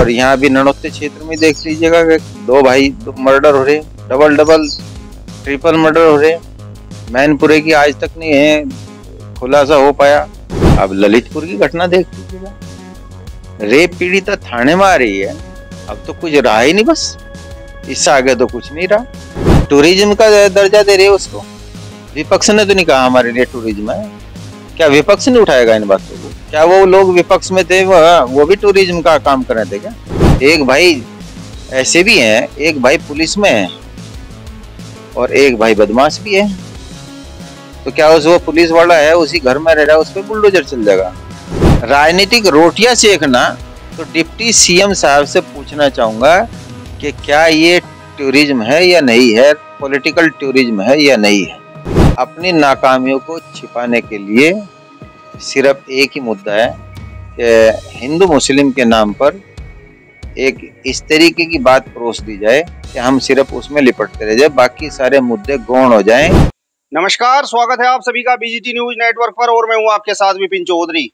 और यहाँ भी नड़ोत्ते क्षेत्र में देख लीजिएगा कि दो भाई मर्डर हो रहे, डबल डबल ट्रिपल मर्डर हो रहे। मैनपुरे की आज तक नहीं है खुलासा हो पाया। अब ललितपुर की घटना देख लीजिएगा, रेप पीड़िता थाने में आ रही है। अब तो कुछ रहा ही नहीं, बस इससे आगे तो कुछ नहीं रहा। टूरिज्म का दर्जा दे रहे उसको। विपक्ष ने तो नहीं कहा हमारे लिए टूरिज्म है। क्या विपक्ष नहीं उठाएगा इन बातों को? क्या वो लोग विपक्ष में थे वो भी टूरिज्म का काम कर रहे थे क्या? एक भाई ऐसे भी हैं, एक भाई पुलिस में है और एक भाई बदमाश भी है। तो क्या वो पुलिस वाला है उसी घर में रह रहा है, उस पर बुलडोजर चल जाएगा? राजनीतिक रोटियां सेकना। तो डिप्टी सीएम साहब से पूछना चाहूंगा कि क्या ये टूरिज्म है या नहीं है, पॉलिटिकल टूरिज्म है या नहीं है। अपनी नाकामियों को छिपाने के लिए सिर्फ एक ही मुद्दा है कि हिंदू मुस्लिम के नाम पर एक इस तरीके की बात परोस दी जाए कि हम सिर्फ उसमें लिपटते रह जाए, बाकी सारे मुद्दे गौण हो जाएं। नमस्कार, स्वागत है आप सभी का बीजीटी न्यूज नेटवर्क पर और मैं हूं आपके साथ विपिन चौधरी।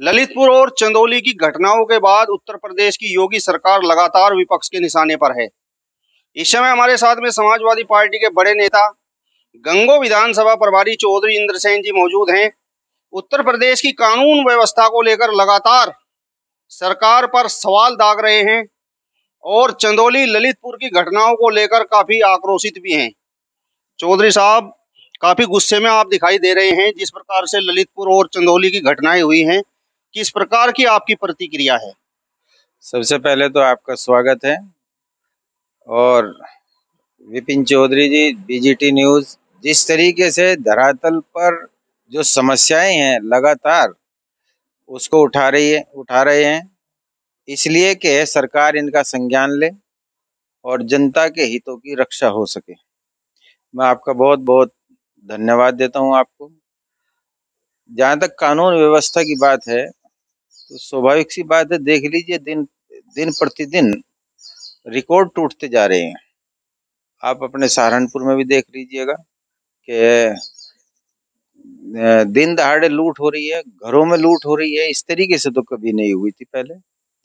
ललितपुर और चंदौली की घटनाओं के बाद उत्तर प्रदेश की योगी सरकार लगातार विपक्ष के निशाने पर है। इस समय हमारे साथ में समाजवादी पार्टी के बड़े नेता गंगो विधानसभा प्रभारी चौधरी इंद्रसेन जी मौजूद हैं। उत्तर प्रदेश की कानून व्यवस्था को लेकर लगातार सरकार पर सवाल दाग रहे हैं और चंदौली ललितपुर की घटनाओं को लेकर काफी आक्रोशित भी हैं। चौधरी साहब, काफी गुस्से में आप दिखाई दे रहे हैं। जिस प्रकार से ललितपुर और चंदौली की घटनाएं हुई हैं, किस प्रकार की आपकी प्रतिक्रिया है? सबसे पहले तो आपका स्वागत है। और विपिन चौधरी जी, बीजीटी न्यूज जिस तरीके से धरातल पर जो समस्याएं हैं लगातार उसको उठा रहे हैं, इसलिए कि सरकार इनका संज्ञान ले और जनता के हितों की रक्षा हो सके। मैं आपका बहुत बहुत धन्यवाद देता हूं आपको। जहां तक कानून व्यवस्था की बात है तो स्वाभाविक सी बात है, देख लीजिए दिन दिन प्रतिदिन रिकॉर्ड टूटते जा रहे हैं। आप अपने सहारनपुर में भी देख लीजिएगा कि दिन दहाड़े लूट हो रही है, घरों में लूट हो रही है। इस तरीके से तो कभी नहीं हुई थी पहले,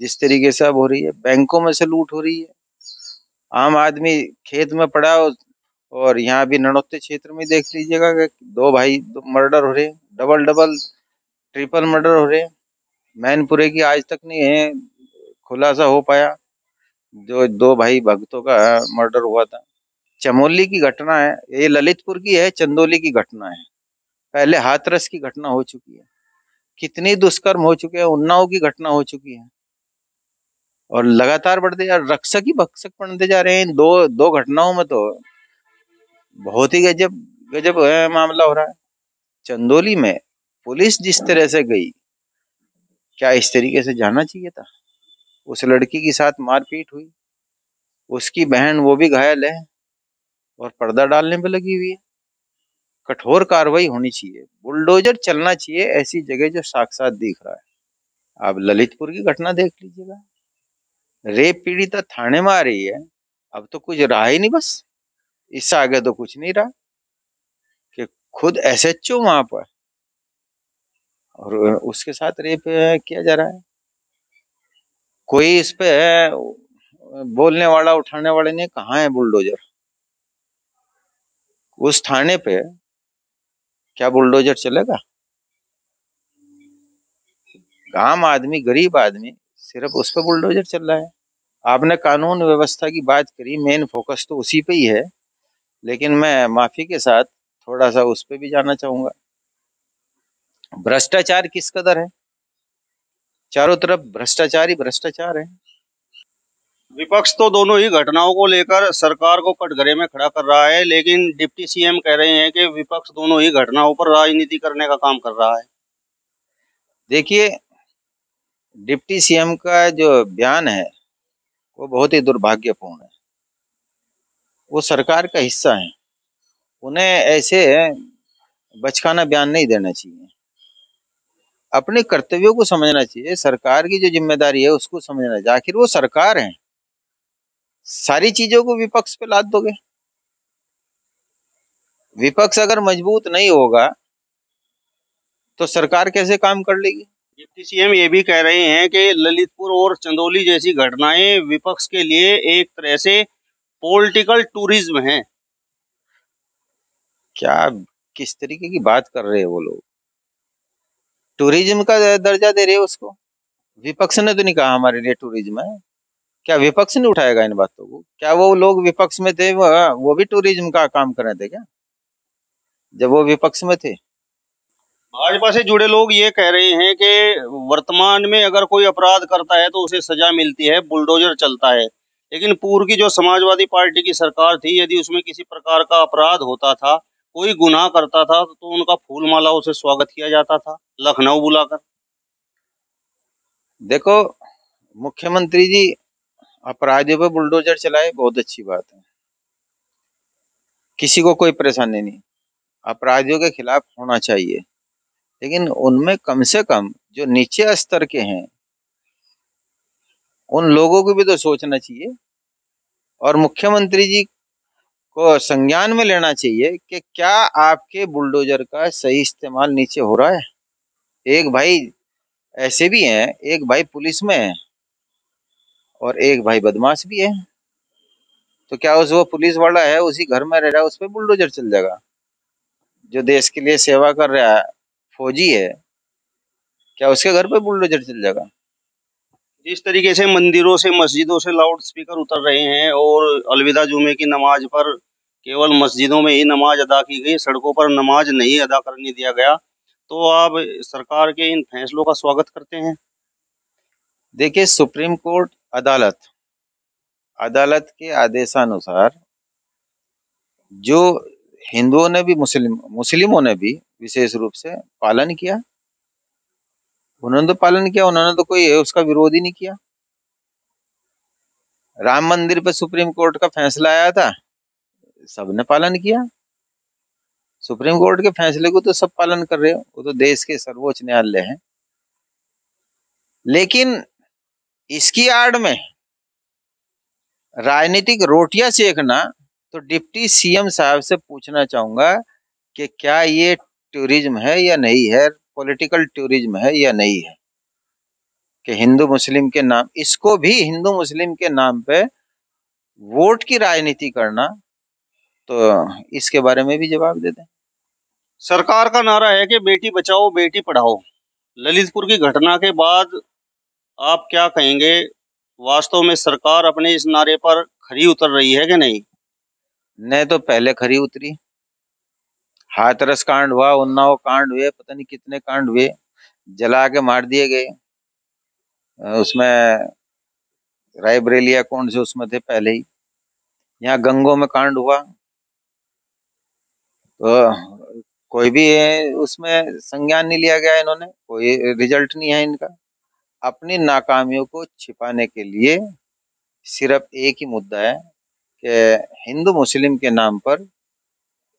जिस तरीके से अब हो रही है। बैंकों में से लूट हो रही है, आम आदमी खेत में पड़ा। और यहाँ भी नड़ोत्ते क्षेत्र में देख लीजिएगा कि दो भाई मर्डर हो रहे, डबल डबल ट्रिपल मर्डर हो रहे। मैनपुरे की आज तक नहीं है खुलासा हो पाया, जो दो भाई भक्तों का मर्डर हुआ था। चमोली की घटना है, ये ललितपुर की है, चंदौली की घटना है। पहले हाथरस की घटना हो चुकी है, कितनी दुष्कर्म हो चुके हैं, उन्नाव की घटना हो चुकी है और लगातार बढ़ते जा रक्षक ही भक्षक बनते जा रहे हैं। इन दो दो घटनाओं में तो बहुत ही गजब गजब मामला हो रहा है। चंदौली में पुलिस जिस तरह से गई, क्या इस तरीके से जाना चाहिए था? उस लड़की के साथ मारपीट हुई, उसकी बहन वो भी घायल है और पर्दा डालने पे लगी हुई है। कठोर कार्रवाई होनी चाहिए, बुलडोजर चलना चाहिए ऐसी जगह जो साक्षात दिख रहा है। अब ललितपुर की घटना देख लीजिएगा, रेप पीड़िता थाने में आ रही है। अब तो कुछ रहा ही नहीं, बस इससे आगे तो कुछ नहीं रहा कि खुद एसएचओ वहां पर और उसके साथ रेप किया जा रहा है। कोई इस पे बोलने वाला उठाने वाले नहीं, कहाँ है बुलडोजर? उस थाने पे क्या बुलडोजर चलेगा? आम आदमी, गरीब आदमी, सिर्फ उस पे बुलडोजर चल रहा है। आपने कानून व्यवस्था की बात करी, मेन फोकस तो उसी पे ही है, लेकिन मैं माफी के साथ थोड़ा सा उस पे भी जाना चाहूंगा। भ्रष्टाचार किस कदर है, चारों तरफ भ्रष्टाचार ही भ्रष्टाचार है। विपक्ष तो दोनों ही घटनाओं को लेकर सरकार को कटघरे में खड़ा कर रहा है, लेकिन डिप्टी सीएम कह रहे हैं कि विपक्ष दोनों ही घटनाओं पर राजनीति करने का काम कर रहा है। देखिए, डिप्टी सीएम का जो बयान है वो बहुत ही दुर्भाग्यपूर्ण है। वो सरकार का हिस्सा है, उन्हें ऐसे बचकाना बयान नहीं देना चाहिए। अपने कर्तव्यों को समझना चाहिए, सरकार की जो जिम्मेदारी है उसको समझना चाहिए। आखिर वो सरकार है, सारी चीजों को विपक्ष पे लाद दोगे? विपक्ष अगर मजबूत नहीं होगा तो सरकार कैसे काम कर लेगी? डिप्टी सीएम ये भी कह रहे हैं कि ललितपुर और चंदौली जैसी घटनाएं विपक्ष के लिए एक तरह से पॉलिटिकल टूरिज्म है। क्या, किस तरीके की बात कर रहे हैं वो लोग? टूरिज्म का दर्जा दे रहे हो उसको? विपक्ष ने तो नहीं कहा हमारे लिए टूरिज्म है। क्या विपक्ष ने उठाएगा इन बातों को? क्या वो लोग विपक्ष में थे वो भी टूरिज्म का काम कर रहे थे क्या, जब वो विपक्ष में थे? भाजपा से जुड़े लोग ये कह रहे हैं कि वर्तमान में अगर कोई अपराध करता है तो उसे सजा मिलती है, बुलडोजर चलता है। लेकिन पूर्व की जो समाजवादी पार्टी की सरकार थी, यदि उसमें किसी प्रकार का अपराध होता था, कोई गुनाह करता था, तो उनका फूल मालाओं से स्वागत किया जाता था, लखनऊ बुलाकर। देखो, मुख्यमंत्री जी अपराधियों पे बुलडोजर चलाए, बहुत अच्छी बात है, किसी को कोई परेशानी नहीं, अपराधियों के खिलाफ होना चाहिए। लेकिन उनमें कम से कम जो नीचे स्तर के हैं उन लोगों को भी तो सोचना चाहिए, और मुख्यमंत्री जी को संज्ञान में लेना चाहिए कि क्या आपके बुलडोजर का सही इस्तेमाल नीचे हो रहा है। एक भाई ऐसे भी हैं, एक भाई पुलिस में है और एक भाई बदमाश भी है। तो क्या उस वो पुलिस वाला है उसी घर में रह रहा है, उस पर बुलडोजर चल जाएगा? जो देश के लिए सेवा कर रहा है, फौजी है, क्या उसके घर पे बुलडोजर चल जाएगा? जिस तरीके से मंदिरों से, मस्जिदों से लाउड स्पीकर उतर रहे हैं और अलविदा जुमे की नमाज पर केवल मस्जिदों में ही नमाज अदा की गई, सड़कों पर नमाज नहीं अदा करने दिया गया, तो आप सरकार के इन फैसलों का स्वागत करते हैं? देखिए, सुप्रीम कोर्ट अदालत अदालत के आदेशानुसार जो हिंदुओं ने भी मुस्लिमों ने भी विशेष रूप से पालन किया, उन्होंने तो पालन किया, उन्होंने तो कोई उसका विरोध ही नहीं किया। राम मंदिर पे सुप्रीम कोर्ट का फैसला आया था, सबने पालन किया। सुप्रीम कोर्ट के फैसले को तो सब पालन कर रहे हो, वो तो देश के सर्वोच्च न्यायालय है। लेकिन इसकी आड़ में राजनीतिक रोटियां सेकना, तो डिप्टी सीएम साहब से पूछना चाहूंगा कि क्या ये टूरिज्म है या नहीं है, पॉलिटिकल टूरिज्म है या नहीं है, कि हिंदू मुस्लिम के नाम, इसको भी हिंदू मुस्लिम के नाम पे वोट की राजनीति करना, तो इसके बारे में भी जवाब दे दें। सरकार का नारा है कि बेटी बचाओ बेटी पढ़ाओ। ललितपुर की घटना के बाद आप क्या कहेंगे? वास्तव में सरकार अपने इस नारे पर खरी उतर रही है कि नहीं? न तो पहले खरी उतरी, हाथरस कांड हुआ, उन्नाव कांड हुए, पता नहीं कितने कांड हुए, जला के मार दिए गए। उसमें रायबरेलिया कौन से उसमें थे पहले ही। यहाँ गंगों में कांड हुआ, तो कोई भी उसमें संज्ञान नहीं लिया गया, इन्होंने कोई रिजल्ट नहीं है इनका। अपनी नाकामियों को छिपाने के लिए सिर्फ एक ही मुद्दा है कि हिंदू मुस्लिम के नाम पर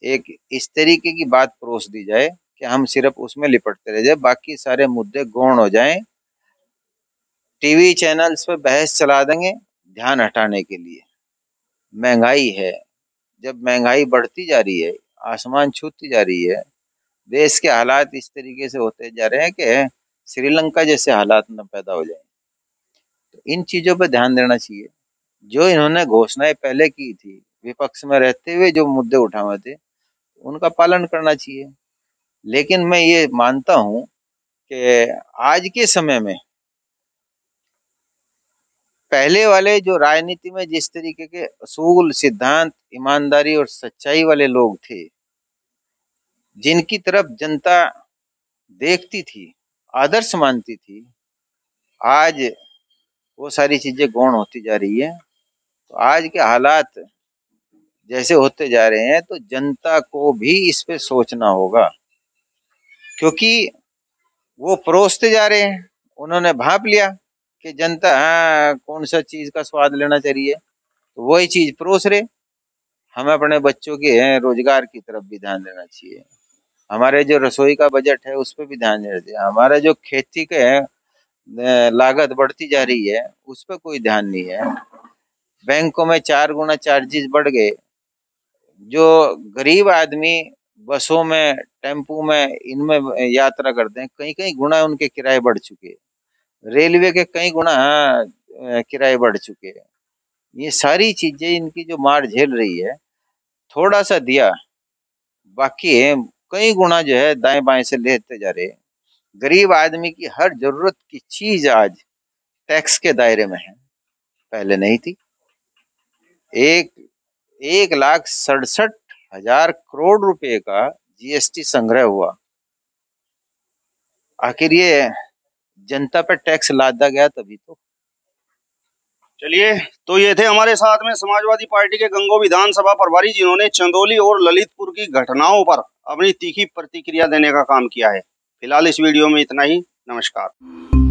एक इस तरीके की बात परोस दी जाए कि हम सिर्फ उसमें लिपटते रह जाए, बाकी सारे मुद्दे गौण हो जाएं। टीवी चैनल्स पे बहस चला देंगे ध्यान हटाने के लिए। महंगाई है, जब महंगाई बढ़ती जा रही है, आसमान छूती जा रही है, देश के हालात इस तरीके से होते जा रहे हैं कि श्रीलंका जैसे हालात न पैदा हो जाए, तो इन चीजों पर ध्यान देना चाहिए। जो इन्होंने घोषणाएं पहले की थी, विपक्ष में रहते हुए जो मुद्दे उठाए थे, उनका पालन करना चाहिए। लेकिन मैं ये मानता हूं कि आज के समय में पहले वाले जो राजनीति में जिस तरीके के असूल, सिद्धांत, ईमानदारी और सच्चाई वाले लोग थे, जिनकी तरफ जनता देखती थी, आदर्श मानती थी, आज वो सारी चीजें गौण होती जा रही है। तो आज के हालात जैसे होते जा रहे हैं, तो जनता को भी इस पे सोचना होगा, क्योंकि वो परोसते जा रहे हैं। उन्होंने भांप लिया कि जनता हाँ कौन सा चीज का स्वाद लेना चाहिए, तो वही चीज परोस रहे। हमें अपने बच्चों के रोजगार की तरफ भी ध्यान देना चाहिए, हमारे जो रसोई का बजट है उस पर भी ध्यान देना चाहिए, हमारा जो खेती के लागत बढ़ती जा रही है उस पर कोई ध्यान नहीं है। बैंकों में 4 गुना चार्जेस बढ़ गए, जो गरीब आदमी बसों में, टेम्पू में, इनमें यात्रा करते हैं, कई कई गुना उनके किराए बढ़ चुके हैं। रेलवे के कई गुना किराए बढ़ चुके हैं। ये सारी चीजें इनकी जो मार झेल रही है, थोड़ा सा दिया, बाकी है कई गुना जो है दाएं बाएं से लेते जा रहे हैं। गरीब आदमी की हर जरूरत की चीज आज टैक्स के दायरे में है, पहले नहीं थी। एक 1,67,000 करोड़ रुपए का जीएसटी संग्रह हुआ। आखिर ये जनता पे टैक्स लादा गया तभी तो। चलिए, तो ये थे हमारे साथ में समाजवादी पार्टी के गंगो विधानसभा प्रभारी, जिन्होंने चंदौली और ललितपुर की घटनाओं पर अपनी तीखी प्रतिक्रिया देने का काम किया है। फिलहाल इस वीडियो में इतना ही। नमस्कार।